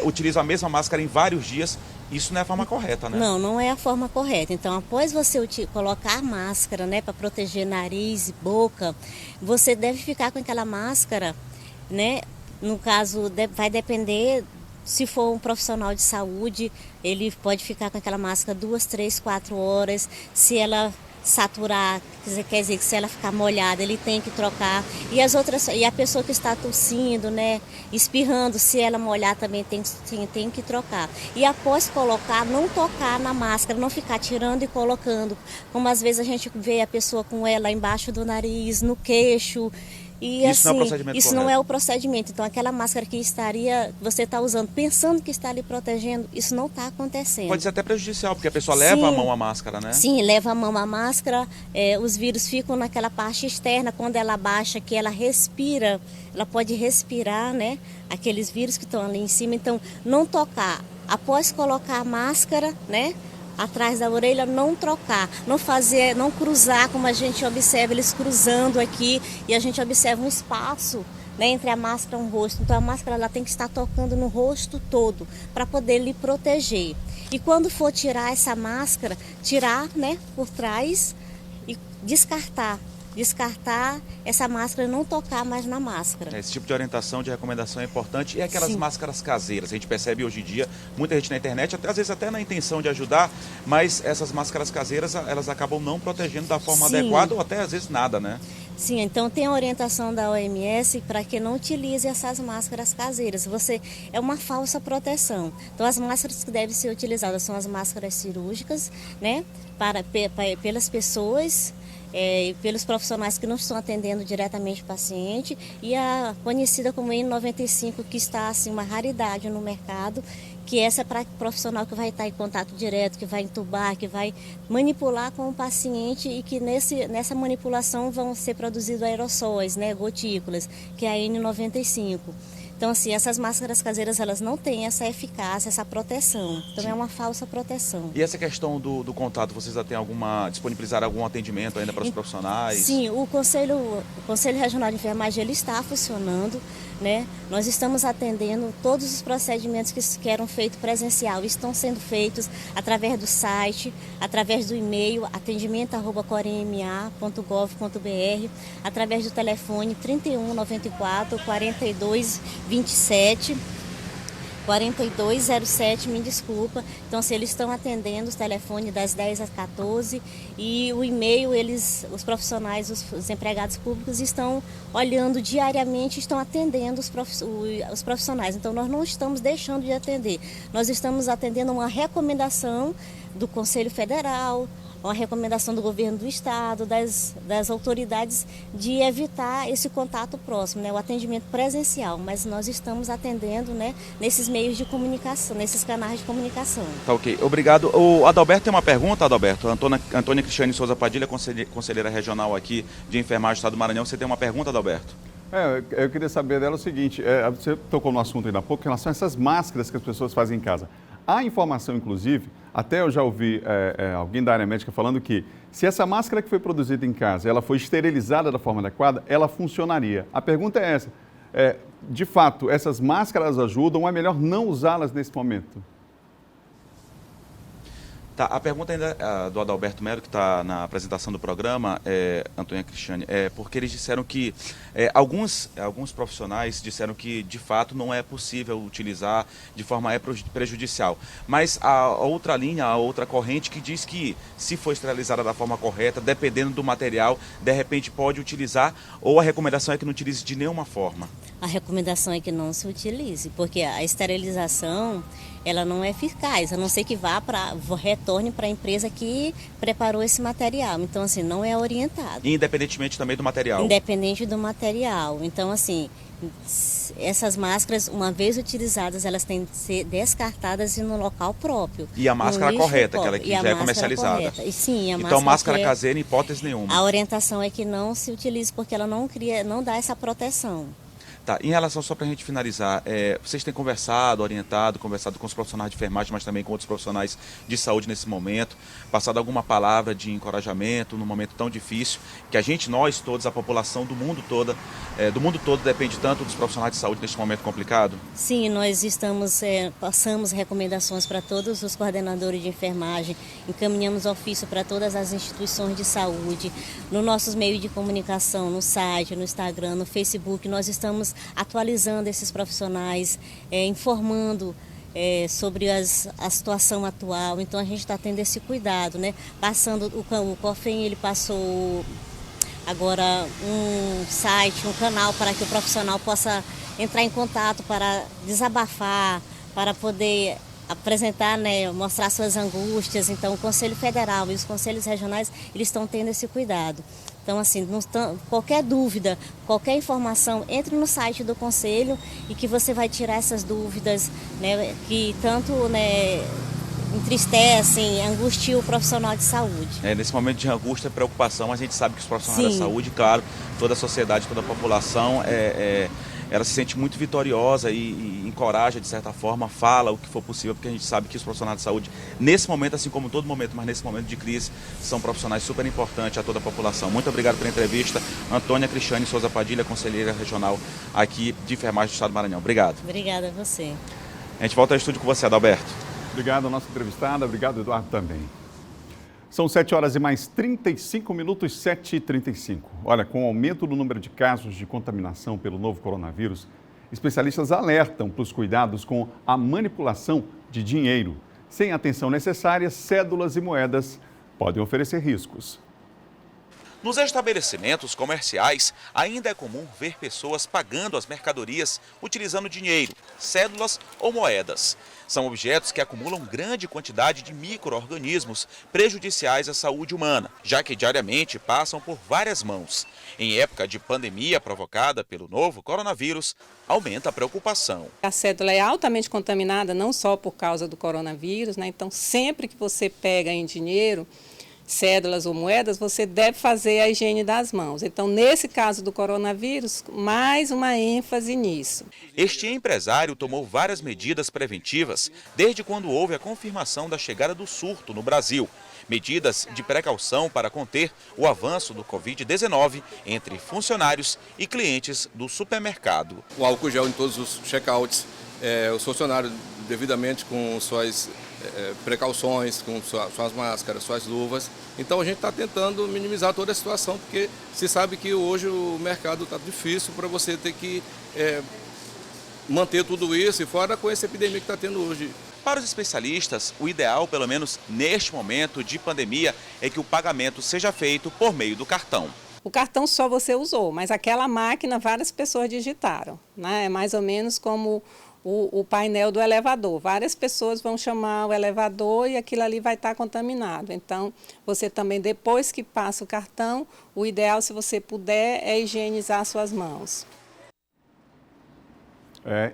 utilizam a mesma máscara em vários dias. Isso não é a forma correta, né? Não é a forma correta. Então, após você colocar a máscara, né, para proteger nariz e boca, você deve ficar com aquela máscara, né? No caso, vai depender, se for um profissional de saúde, ele pode ficar com aquela máscara 2, 3, 4 horas. Se ela saturar, quer dizer que se ela ficar molhada, ele tem que trocar. E a pessoa que está tossindo, né, espirrando, se ela molhar também tem que trocar. E após colocar, não tocar na máscara, não ficar tirando e colocando. Como às vezes a gente vê a pessoa com ela embaixo do nariz, no queixo. E isso assim, não é o procedimento isso correto. Não é o procedimento. Então, aquela máscara que você está usando, pensando que está lhe protegendo, isso não está acontecendo. Pode ser até prejudicial, porque a pessoa leva a mão à máscara, né? Sim, leva a mão à máscara, os vírus ficam naquela parte externa, quando ela abaixa, que ela respira, ela pode respirar, né? Aqueles vírus que estão ali em cima. Então, não tocar. Após colocar a máscara, né? Atrás da orelha, não trocar, não cruzar, como a gente observa eles cruzando aqui, e a gente observa um espaço, né, entre a máscara e o rosto. Então a máscara ela tem que estar tocando no rosto todo para poder lhe proteger. E quando for tirar essa máscara, tirar, né, por trás e descartar essa máscara e não tocar mais na máscara. Esse tipo de orientação, de recomendação é importante. E aquelas máscaras caseiras, a gente percebe hoje em dia, muita gente na internet, às vezes até na intenção de ajudar, mas essas máscaras caseiras, elas acabam não protegendo da forma adequada ou até às vezes nada, né? Sim, então tem a orientação da OMS para que não utilize essas máscaras caseiras. É uma falsa proteção. Então as máscaras que devem ser utilizadas são as máscaras cirúrgicas, né, pelas pessoas, pelos profissionais que não estão atendendo diretamente o paciente, e a conhecida como N95, que está assim uma raridade no mercado, que essa é para profissional que vai estar em contato direto, que vai entubar, que vai manipular com o paciente, e que nessa manipulação vão ser produzidos aerossóis, né, gotículas, que é a N95. Então, assim, essas máscaras caseiras, elas não têm essa eficácia, essa proteção. Então, é uma falsa proteção. E essa questão do contato, vocês já têm disponibilizar algum atendimento ainda para os profissionais? Sim, o Conselho Regional de Enfermagem, ele está funcionando, né? Nós estamos atendendo todos os procedimentos que eram feitos presencial, estão sendo feitos através do site, através do e-mail, atendimento@corema.gov.br, através do telefone 31 94 42 27 4207, me desculpa. Então, assim, eles estão atendendo os telefones das 10 às 14 e o e-mail, os profissionais, os empregados públicos estão olhando diariamente, estão atendendo os profissionais. Então, nós não estamos deixando de atender. Nós estamos atendendo uma recomendação do Conselho Federal, uma recomendação do governo do estado, das autoridades, de evitar esse contato próximo, né, o atendimento presencial, mas nós estamos atendendo, né, nesses meios de comunicação, nesses canais de comunicação. Tá, ok. Obrigado. O Adalberto tem uma pergunta, Adalberto. Antônia Cristiane Souza Padilha, conselheira regional aqui de enfermagem do estado do Maranhão. Você tem uma pergunta, Adalberto? Eu queria saber dela o seguinte, você tocou no assunto ainda há pouco, em relação a essas máscaras que as pessoas fazem em casa. Há informação, inclusive, até eu já ouvi alguém da área médica falando que se essa máscara que foi produzida em casa, ela foi esterilizada da forma adequada, ela funcionaria. A pergunta é essa, de fato, essas máscaras ajudam ou é melhor não usá-las nesse momento? Tá, a pergunta ainda do Adalberto Melo, que está na apresentação do programa, Antônia Cristiane, porque eles disseram que alguns profissionais disseram que de fato não é possível utilizar de forma prejudicial. Mas a outra linha, a outra corrente que diz que se for esterilizada da forma correta, dependendo do material, de repente pode utilizar, ou a recomendação é que não utilize de nenhuma forma. A recomendação é que não se utilize, porque a esterilização, ela não é eficaz, a não ser que retorne para a empresa que preparou esse material. Então, assim, não é orientado. Independentemente também do material? Independente do material. Então, assim, essas máscaras, uma vez utilizadas, elas têm que ser descartadas e no local próprio. E a máscara correta, aquela que já é comercializada? E sim, então, máscara caseira, em hipótese nenhuma? A orientação é que não se utilize, porque ela não dá essa proteção. Tá, em relação, só para a gente finalizar, vocês têm conversado com os profissionais de enfermagem, mas também com outros profissionais de saúde nesse momento, passado alguma palavra de encorajamento num momento tão difícil, que nós todos, a população do mundo todo depende tanto dos profissionais de saúde neste momento complicado? Sim, nós passamos recomendações para todos os coordenadores de enfermagem, encaminhamos ofício para todas as instituições de saúde, nos nossos meios de comunicação, no site, no Instagram, no Facebook, nós estamos atualizando esses profissionais, informando sobre a situação atual. Então a gente está tendo esse cuidado, né? Passando o COFEM, ele passou agora um site, um canal para que o profissional possa entrar em contato para desabafar, para poder apresentar, né, mostrar suas angústias. Então o Conselho Federal e os conselhos regionais, eles estão tendo esse cuidado. Então, assim, qualquer dúvida, qualquer informação, entre no site do Conselho e que você vai tirar essas dúvidas, né, que tanto, né, entristecem, angustiam o profissional de saúde. Nesse momento de angústia e preocupação, a gente sabe que os profissionais da saúde, claro, toda a sociedade, toda a população, ela se sente muito vitoriosa e encoraja, de certa forma, fala o que for possível, porque a gente sabe que os profissionais de saúde, nesse momento, assim como todo momento, mas nesse momento de crise, são profissionais super importantes a toda a população. Muito obrigado pela entrevista. Antônia Cristiane Souza Padilha, conselheira regional aqui de enfermagem do estado do Maranhão. Obrigado. Obrigada a você. A gente volta ao estúdio com você, Adalberto. Obrigado, nossa entrevistada. Obrigado, Eduardo, também. São 7 horas e mais 35 minutos, 7h35. Olha, com o aumento do número de casos de contaminação pelo novo coronavírus, especialistas alertam para os cuidados com a manipulação de dinheiro. Sem atenção necessária, cédulas e moedas podem oferecer riscos. Nos estabelecimentos comerciais, ainda é comum ver pessoas pagando as mercadorias utilizando dinheiro, cédulas ou moedas. São objetos que acumulam grande quantidade de micro-organismos prejudiciais à saúde humana, já que diariamente passam por várias mãos. Em época de pandemia provocada pelo novo coronavírus, aumenta a preocupação. A cédula é altamente contaminada, não só por causa do coronavírus, né? Então, sempre que você pega em dinheiro, cédulas ou moedas, você deve fazer a higiene das mãos. Então, nesse caso do coronavírus, mais uma ênfase nisso. Este empresário tomou várias medidas preventivas desde quando houve a confirmação da chegada do surto no Brasil. Medidas de precaução para conter o avanço do Covid-19 entre funcionários e clientes do supermercado. O álcool gel em todos os checkouts, os funcionários devidamente com suas precauções, com suas máscaras, suas luvas. Então a gente está tentando minimizar toda a situação, porque se sabe que hoje o mercado está difícil para você ter que manter tudo isso, e fora com essa epidemia que está tendo hoje. Para os especialistas, o ideal, pelo menos neste momento de pandemia, é que o pagamento seja feito por meio do cartão. O cartão só você usou, mas aquela máquina várias pessoas digitaram, né? É mais ou menos como o painel do elevador. Várias pessoas vão chamar o elevador e aquilo ali vai estar contaminado. Então, você também, depois que passa o cartão, o ideal, se você puder, é higienizar suas mãos.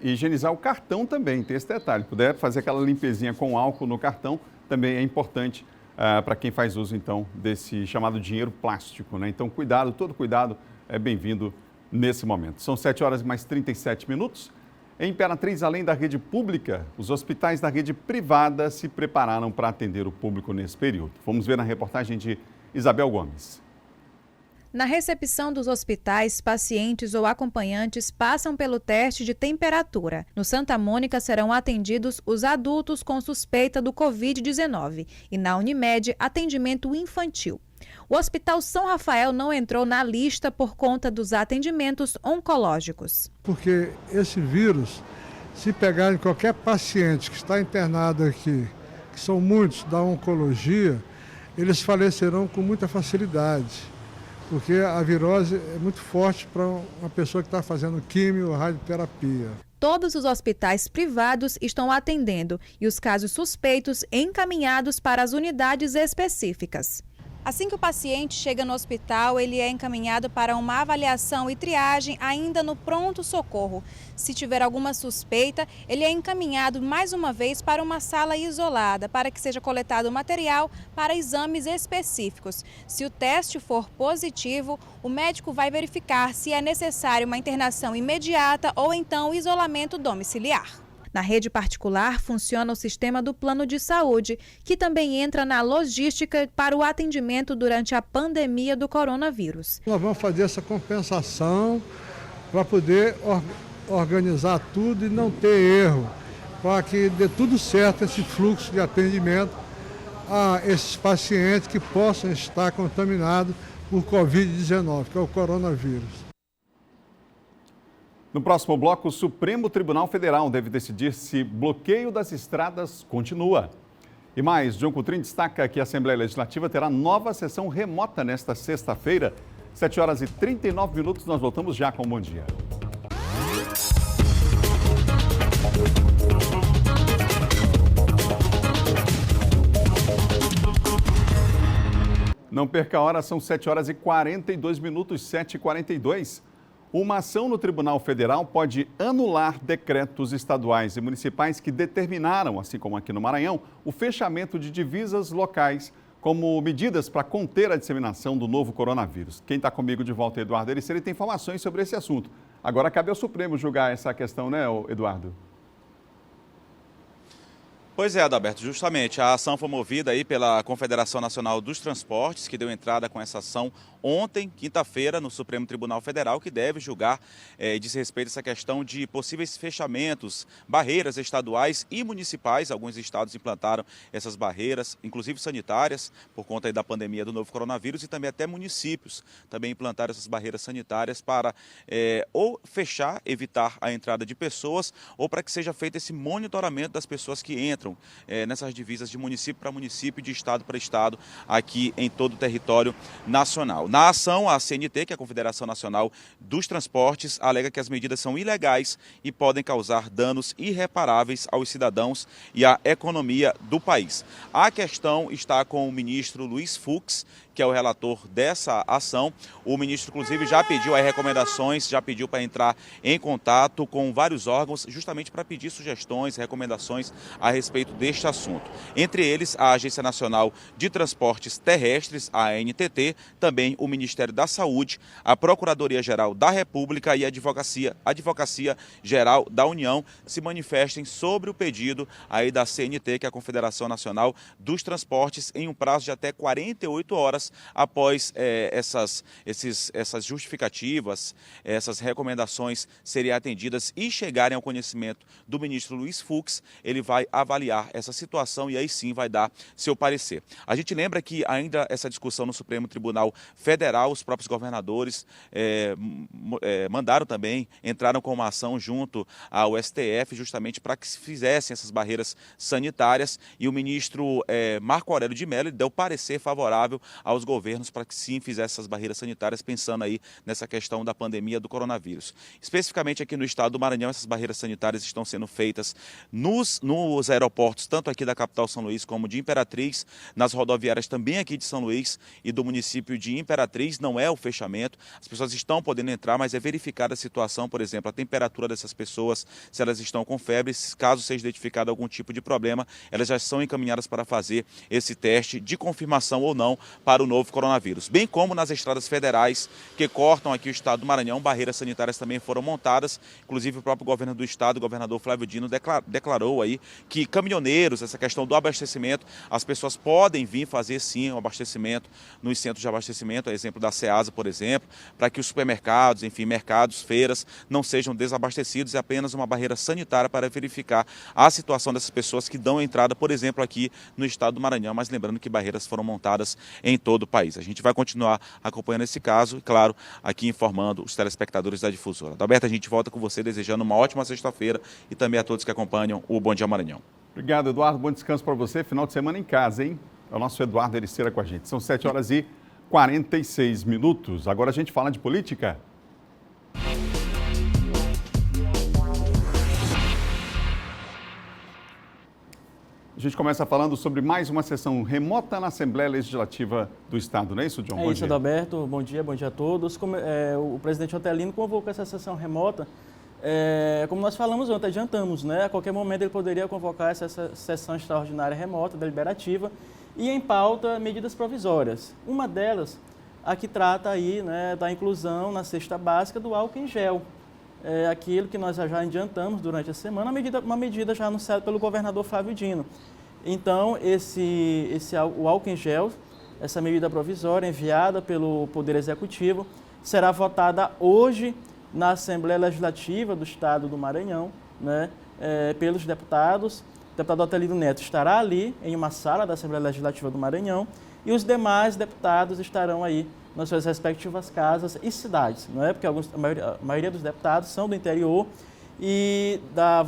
Higienizar o cartão também, tem esse detalhe. Puder fazer aquela limpezinha com álcool no cartão, também é importante para quem faz uso, então, desse chamado dinheiro plástico, né? Então, cuidado, todo cuidado é bem-vindo nesse momento. São 7h37. Em Imperatriz, além da rede pública, os hospitais da rede privada se prepararam para atender o público nesse período. Vamos ver na reportagem de Isabel Gomes. Na recepção dos hospitais, pacientes ou acompanhantes passam pelo teste de temperatura. No Santa Mônica serão atendidos os adultos com suspeita do Covid-19 e na Unimed, atendimento infantil. O Hospital São Rafael não entrou na lista por conta dos atendimentos oncológicos. Porque esse vírus, se pegar em qualquer paciente que está internado aqui, que são muitos da oncologia, eles falecerão com muita facilidade. Porque a virose é muito forte para uma pessoa que está fazendo quimio ou radioterapia. Todos os hospitais privados estão atendendo e os casos suspeitos encaminhados para as unidades específicas. Assim que o paciente chega no hospital, ele é encaminhado para uma avaliação e triagem ainda no pronto-socorro. Se tiver alguma suspeita, ele é encaminhado mais uma vez para uma sala isolada, para que seja coletado material para exames específicos. Se o teste for positivo, o médico vai verificar se é necessário uma internação imediata ou então isolamento domiciliar. Na rede particular, funciona o sistema do plano de saúde, que também entra na logística para o atendimento durante a pandemia do coronavírus. Nós vamos fazer essa compensação para poder organizar tudo e não ter erro, para que dê tudo certo esse fluxo de atendimento a esses pacientes que possam estar contaminados por Covid-19, que é o coronavírus. No próximo bloco, o Supremo Tribunal Federal deve decidir se bloqueio das estradas continua. E mais, João Coutrin destaca que a Assembleia Legislativa terá nova sessão remota nesta sexta-feira, 7h39. Nós voltamos já com o Bom Dia. Não perca a hora, são 7h42, 7h42. Uma ação no Tribunal Federal pode anular decretos estaduais e municipais que determinaram, assim como aqui no Maranhão, o fechamento de divisas locais como medidas para conter a disseminação do novo coronavírus. Quem está comigo de volta é Eduardo Ericeira e tem informações sobre esse assunto. Agora cabe ao Supremo julgar essa questão, né, Eduardo? Pois é, Adalberto, justamente a ação foi movida aí pela Confederação Nacional dos Transportes, que deu entrada com essa ação ontem, quinta-feira, no Supremo Tribunal Federal, que deve julgar diz respeito a essa questão de possíveis fechamentos, barreiras estaduais e municipais. Alguns estados implantaram essas barreiras, inclusive sanitárias, por conta aí da pandemia do novo coronavírus, e também até municípios também implantaram essas barreiras sanitárias para ou fechar, evitar a entrada de pessoas, ou para que seja feito esse monitoramento das pessoas que entram nessas divisas de município para município, de estado para estado, aqui em todo o território nacional. Na ação, a CNT, que é a Confederação Nacional dos Transportes, alega que as medidas são ilegais e podem causar danos irreparáveis aos cidadãos e à economia do país. A questão está com o ministro Luiz Fux, que é o relator dessa ação. O ministro, inclusive, já pediu aí recomendações, já pediu para entrar em contato com vários órgãos, justamente para pedir sugestões, recomendações a respeito deste assunto. Entre eles, a Agência Nacional de Transportes Terrestres, a ANTT, também o Ministério da Saúde, a Procuradoria-Geral da República e a Advocacia Geral da União se manifestem sobre o pedido aí da CNT, que é a Confederação Nacional dos Transportes, em um prazo de até 48 horas após essas justificativas, essas recomendações serem atendidas e chegarem ao conhecimento do ministro Luiz Fux. Ele vai avaliar essa situação e aí sim vai dar seu parecer. A gente lembra que ainda essa discussão no Supremo Tribunal Federal, os próprios governadores mandaram também, entraram com uma ação junto ao STF justamente para que se fizessem essas barreiras sanitárias, e o ministro Marco Aurélio de Mello deu parecer favorável aos governos para que sim fizesse essas barreiras sanitárias, pensando aí nessa questão da pandemia do coronavírus. Especificamente aqui no estado do Maranhão, essas barreiras sanitárias estão sendo feitas nos aeroportos, tanto aqui da capital São Luís como de Imperatriz, nas rodoviárias também aqui de São Luís e do município de Imperatriz. Não é o fechamento, as pessoas estão podendo entrar, mas é verificada a situação, por exemplo, a temperatura dessas pessoas, se elas estão com febre, caso seja identificado algum tipo de problema, elas já são encaminhadas para fazer esse teste de confirmação ou não para o novo coronavírus. Bem como nas estradas federais que cortam aqui o estado do Maranhão, barreiras sanitárias também foram montadas, inclusive o próprio governo do estado, o governador Flávio Dino, declarou aí que caminhoneiros, essa questão do abastecimento, as pessoas podem vir fazer sim o abastecimento nos centros de abastecimento, a exemplo da Ceasa, por exemplo, para que os supermercados, enfim, mercados, feiras, não sejam desabastecidos. É apenas uma barreira sanitária para verificar a situação dessas pessoas que dão entrada, por exemplo, aqui no estado do Maranhão, mas lembrando que barreiras foram montadas em todo o país. A gente vai continuar acompanhando esse caso e, claro, aqui informando os telespectadores da Difusora. Adalberto, a gente volta com você desejando uma ótima sexta-feira e também a todos que acompanham o Bom Dia Maranhão. Obrigado, Eduardo. Bom descanso para você. Final de semana em casa, hein? É o nosso Eduardo Ericeira com a gente. São 7h46. Agora a gente fala de política. A gente começa falando sobre mais uma sessão remota na Assembleia Legislativa do Estado, não é isso, John? É isso, Adalberto. Bom dia a todos. O presidente Otelino convocou essa sessão remota. Como nós falamos ontem, adiantamos, né? A qualquer momento ele poderia convocar essa sessão extraordinária remota, deliberativa, e em pauta medidas provisórias. Uma delas, a que trata aí, né, da inclusão na cesta básica do álcool em gel. Aquilo que nós já adiantamos durante a semana, uma medida já anunciada pelo governador Flávio Dino. Então, o álcool em gel, essa medida provisória enviada pelo Poder Executivo, será votada hoje na Assembleia Legislativa do Estado do Maranhão, né, pelos deputados. O deputado Otelino Neto estará ali em uma sala da Assembleia Legislativa do Maranhão e os demais deputados estarão aí nas suas respectivas casas e cidades, não é? Porque a maioria dos deputados são do interior e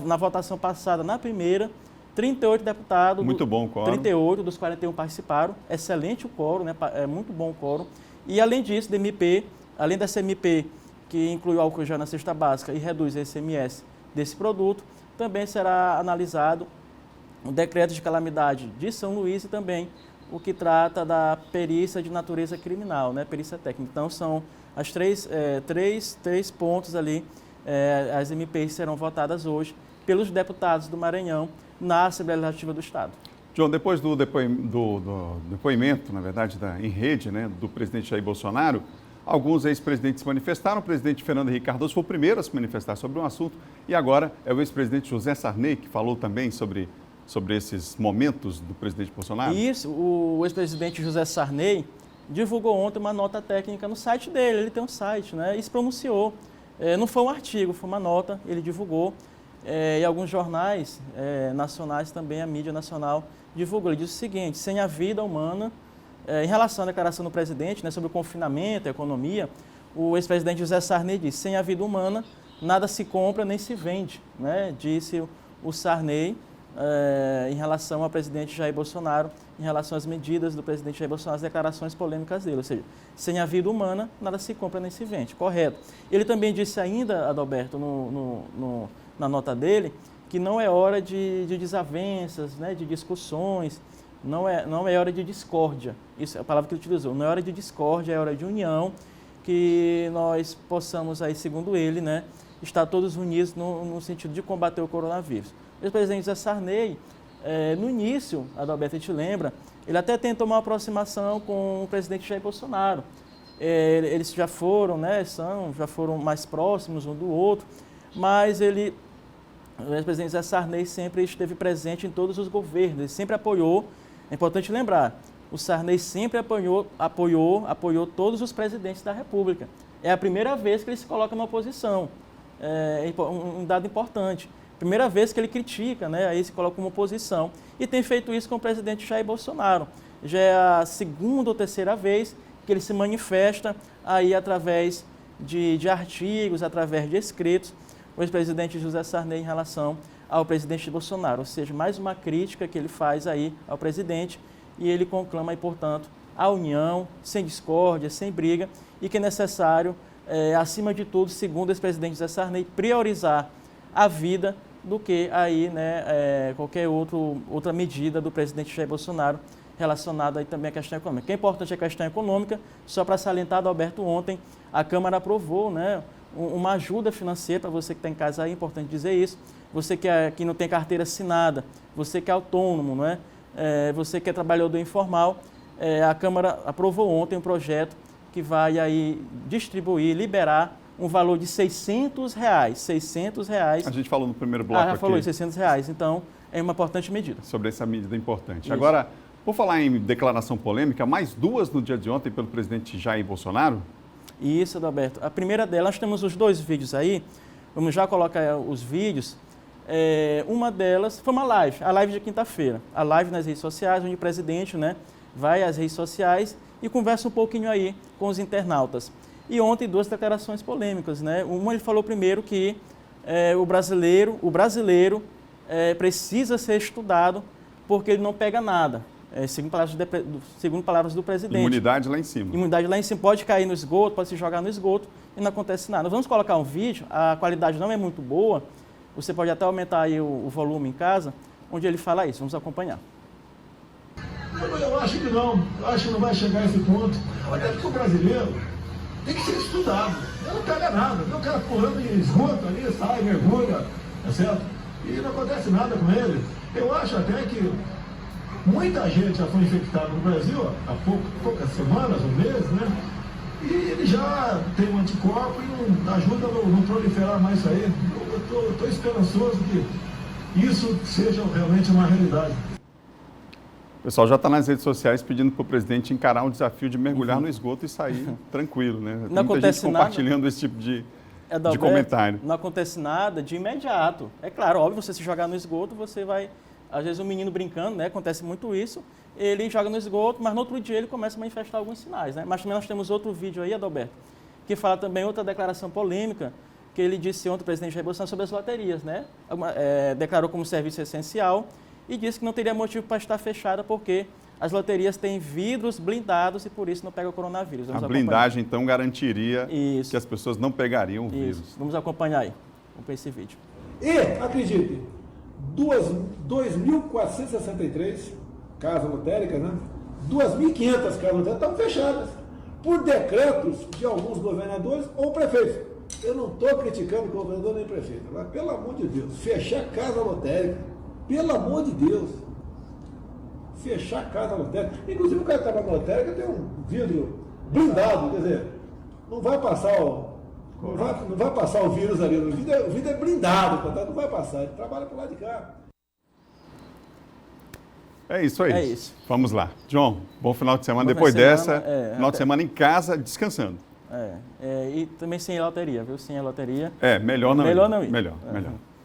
na votação passada, na primeira, 38 deputados, muito bom o quórum. 38 dos 41 participaram, excelente o quórum, né? É muito bom o quórum. E além disso, além dessa MP que inclui o álcool gel na cesta básica e reduz o ICMS desse produto, também será analisado o decreto de calamidade de São Luís e também o que trata da perícia de natureza criminal, né, perícia técnica. Então, são as três pontos ali, as MPs serão votadas hoje pelos deputados do Maranhão na Assembleia Legislativa do Estado. João, depois do depoimento, na verdade, em rede, né, do presidente Jair Bolsonaro, alguns ex-presidentes se manifestaram. O presidente Fernando Henrique Cardoso foi o primeiro a se manifestar sobre um assunto e agora é o ex-presidente José Sarney que falou também sobre esses momentos do presidente Bolsonaro? Isso, o ex-presidente José Sarney divulgou ontem uma nota técnica no site dele, ele tem um site, né, e se pronunciou. Não foi um artigo, foi uma nota, ele divulgou, e alguns jornais nacionais também, a mídia nacional divulgou. Ele disse o seguinte: sem a vida humana, em relação à declaração do presidente, né, sobre o confinamento, a economia, o ex-presidente José Sarney disse: sem a vida humana, nada se compra nem se vende, né, disse o Sarney, em relação ao presidente Jair Bolsonaro, em relação às medidas do presidente Jair Bolsonaro, as declarações polêmicas dele, ou seja, sem a vida humana, nada se compra nem se vende, correto. Ele também disse ainda, Adalberto, na nota dele, que não é hora de desavenças, né, de discussões, Não é hora de discórdia, isso é a palavra que ele utilizou, não é hora de discórdia, é hora de união, que nós possamos aí, segundo ele, né, estar todos unidos no sentido de combater o coronavírus. O presidente José Sarney, no início, Adalberto, a gente lembra, ele até tentou uma aproximação com o presidente Jair Bolsonaro. Eles já foram, né, já foram mais próximos um do outro, mas o presidente José Sarney sempre esteve presente em todos os governos, ele sempre apoiou, é importante lembrar, o Sarney sempre apoiou todos os presidentes da República. É a primeira vez que ele se coloca na oposição, é um dado importante. Primeira vez que ele critica, né, aí se coloca como oposição, e tem feito isso com o presidente Jair Bolsonaro. Já é a segunda ou terceira vez que ele se manifesta aí através de artigos, através de escritos, o ex-presidente José Sarney em relação ao presidente Bolsonaro, ou seja, mais uma crítica que ele faz aí ao presidente, e ele conclama aí, portanto, a união, sem discórdia, sem briga, e que é necessário, acima de tudo, segundo o ex-presidente José Sarney, priorizar a vida do que aí, né, qualquer outra medida do presidente Jair Bolsonaro relacionada aí também à questão econômica. O que é importante é a questão econômica, só para salientar, Alberto, ontem a Câmara aprovou, né, uma ajuda financeira para você que está em casa aí, é importante dizer isso, você que não tem carteira assinada, você que é autônomo, não é? Você que é trabalhador informal, a Câmara aprovou ontem um projeto que vai aí distribuir, liberar um valor de R$600. A gente falou no primeiro bloco aqui. Já falou, R$600, então é uma importante medida. Sobre essa medida importante. Isso. Agora, por falar em declaração polêmica, mais duas no dia de ontem pelo presidente Jair Bolsonaro? Isso, Adalberto. A primeira delas, nós temos os dois vídeos aí, vamos já colocar os vídeos. Uma delas foi uma live, a live de quinta-feira, a live nas redes sociais, onde o presidente, né, vai às redes sociais e conversa um pouquinho aí com os internautas. E ontem duas declarações polêmicas, né? Uma, ele falou primeiro que o brasileiro precisa ser estudado porque ele não pega nada, segundo palavras do presidente. Imunidade lá em cima. Imunidade lá em cima, pode cair no esgoto, pode se jogar no esgoto e não acontece nada. Vamos colocar um vídeo, a qualidade não é muito boa, você pode até aumentar aí o volume em casa, onde ele fala isso. Vamos acompanhar. Eu acho que não. Eu acho que não vai chegar a esse ponto. Até porque o brasileiro tem que ser estudado. Ele não pega nada. O cara pulando em esgoto ali, sai, mergulha, tá certo? E não acontece nada com ele. Eu acho até que muita gente já foi infectada no Brasil há poucas semanas, ou meses, né? E ele já tem um anticorpo e não ajuda a não proliferar mais isso aí. Eu estou esperançoso que isso seja realmente uma realidade. O pessoal já está nas redes sociais pedindo para o presidente encarar um desafio de mergulhar no esgoto e sair tranquilo, né? Tem muita gente compartilhando esse tipo de comentário. Não acontece nada de imediato. É claro, óbvio, você se jogar no esgoto, você vai... Às vezes um menino brincando, né? Acontece muito isso, ele joga no esgoto, mas no outro dia ele começa a manifestar alguns sinais, né? Mas também nós temos outro vídeo aí, Adalberto, que fala também outra declaração polêmica, que ele disse ontem, o presidente Jair Bolsonaro, sobre as loterias, né? Declarou como serviço essencial e disse que não teria motivo para estar fechada porque as loterias têm vidros blindados e por isso não pega o coronavírus. A blindagem, então, garantiria que as pessoas não pegariam o vírus. Vamos acompanhar aí. Vamos ver esse vídeo. E, acredite, 2.463 casas lotéricas, né? 2.500 casas lotéricas estão fechadas por decretos de alguns governadores ou prefeitos. Eu não estou criticando o governador nem prefeito, mas pelo amor de Deus, fechar casa lotérica, pelo amor de Deus, fechar casa lotérica. Inclusive o cara que estava na lotérica tem um vidro blindado, quer dizer, não vai passar o vírus ali, o vidro é blindado, portanto não vai passar, ele trabalha por lá de cá. É isso aí. É isso. Vamos lá. John, bom final de semana. Bom Depois dessa, final de até... semana em casa, descansando. E também sem loteria, viu? Sem a loteria. Melhor não ir. Melhor não ir. Melhor.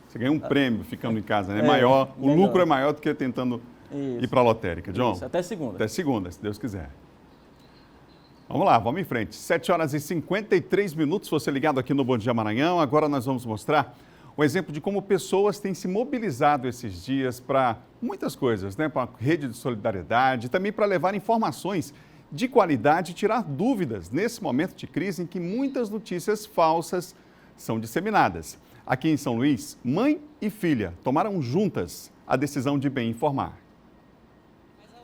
Você ganha um prêmio ficando em casa, né? Maior, o lucro é maior do que tentando ir para a lotérica. John? Isso, até segunda. Até segunda, se Deus quiser. Vamos lá, vamos em frente. 7h53, você ligado aqui no Bom Dia Maranhão. Agora nós vamos mostrar um exemplo de como pessoas têm se mobilizado esses dias para muitas coisas, né? Para a rede de solidariedade, também para levar informações de qualidade e tirar dúvidas nesse momento de crise em que muitas notícias falsas são disseminadas. Aqui em São Luís, mãe e filha tomaram juntas a decisão de bem informar.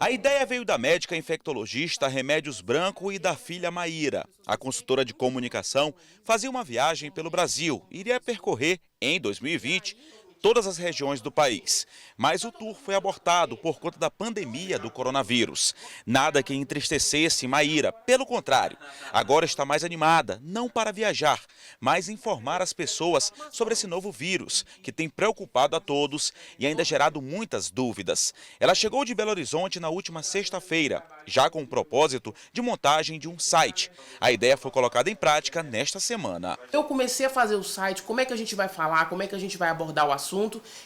A ideia veio da médica infectologista Remédios Branco e da filha Maíra. A consultora de comunicação fazia uma viagem pelo Brasil e iria percorrer, em 2020, todas as regiões do país. Mas o tour foi abortado por conta da pandemia do coronavírus. Nada que entristecesse Maíra, pelo contrário. Agora está mais animada, não para viajar, mas informar as pessoas sobre esse novo vírus, que tem preocupado a todos e ainda gerado muitas dúvidas. Ela chegou de Belo Horizonte na última sexta-feira, já com o propósito de montagem de um site. A ideia foi colocada em prática nesta semana. Eu comecei a fazer o site, como é que a gente vai falar, como é que a gente vai abordar o assunto,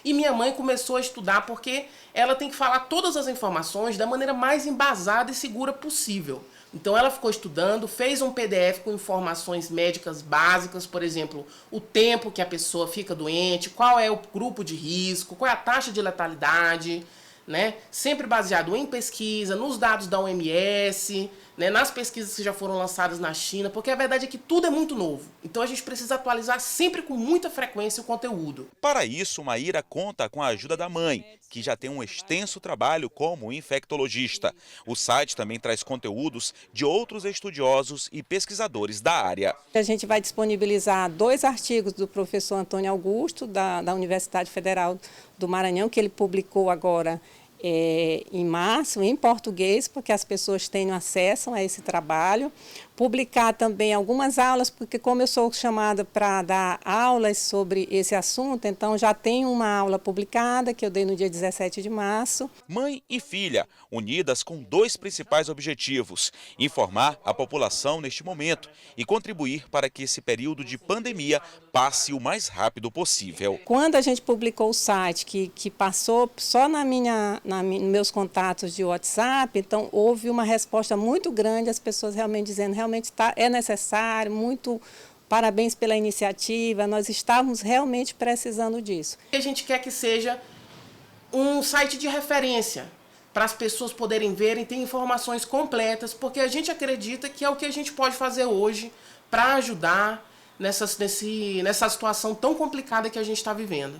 e minha mãe começou a estudar porque ela tem que falar todas as informações da maneira mais embasada e segura possível. Então ela ficou estudando, fez um PDF com informações médicas básicas, por exemplo, o tempo que a pessoa fica doente, qual é o grupo de risco, qual é a taxa de letalidade, né? Sempre baseado em pesquisa, nos dados da OMS, né? Nas pesquisas que já foram lançadas na China, porque a verdade é que tudo é muito novo. Então a gente precisa atualizar sempre com muita frequência o conteúdo. Para isso, Maíra conta com a ajuda da mãe, que já tem um extenso trabalho como infectologista. O site também traz conteúdos de outros estudiosos e pesquisadores da área. A gente vai disponibilizar 2 artigos do professor Antônio Augusto, da Universidade Federal do Maranhão, que ele publicou agora em março, em português, porque as pessoas tenham acesso a esse trabalho. Publicar também algumas aulas, porque como eu sou chamada para dar aulas sobre esse assunto, então já tem uma aula publicada, que eu dei no dia 17 de março. Mãe e filha, unidas com 2 principais objetivos: informar a população neste momento e contribuir para que esse período de pandemia passe o mais rápido possível. Quando a gente publicou o site, que passou só nos meus contatos de WhatsApp, então houve uma resposta muito grande, as pessoas realmente dizendo é necessário, muito parabéns pela iniciativa, nós estávamos realmente precisando disso. A gente quer que seja um site de referência para as pessoas poderem ver e ter informações completas, porque a gente acredita que é o que a gente pode fazer hoje para ajudar nessa situação tão complicada que a gente está vivendo.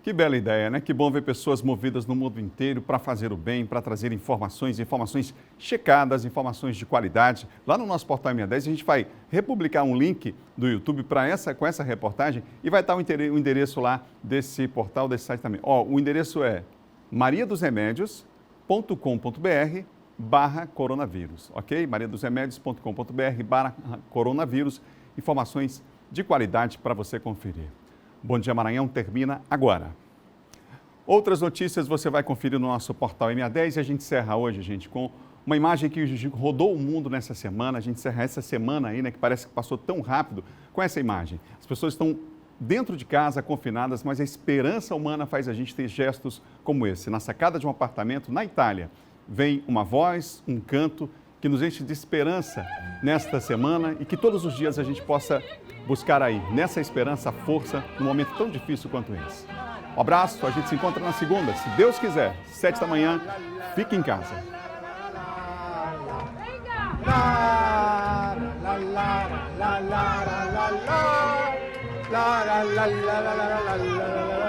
Que bela ideia, né? Que bom ver pessoas movidas no mundo inteiro para fazer o bem, para trazer informações checadas, informações de qualidade. Lá no nosso portal M10 a gente vai republicar um link do YouTube com essa reportagem e vai estar o endereço lá desse portal, desse site também. O endereço é mariadosremédios.com.br/coronavírus, ok? mariadosremédios.com.br/coronavírus. Informações de qualidade para você conferir. Bom Dia Maranhão termina agora. Outras notícias você vai conferir no nosso portal MA10 e a gente encerra hoje, gente, com uma imagem que rodou o mundo nessa semana. A gente encerra essa semana aí, né, que parece que passou tão rápido, com essa imagem. As pessoas estão dentro de casa, confinadas, mas a esperança humana faz a gente ter gestos como esse. Na sacada de um apartamento na Itália, vem uma voz, um canto que nos enche de esperança nesta semana e que todos os dias a gente possa buscar aí, nessa esperança, força, num momento tão difícil quanto esse. Um abraço, a gente se encontra na segunda, se Deus quiser, 7 da manhã, fique em casa. La la la la la la la la la la la la la la la la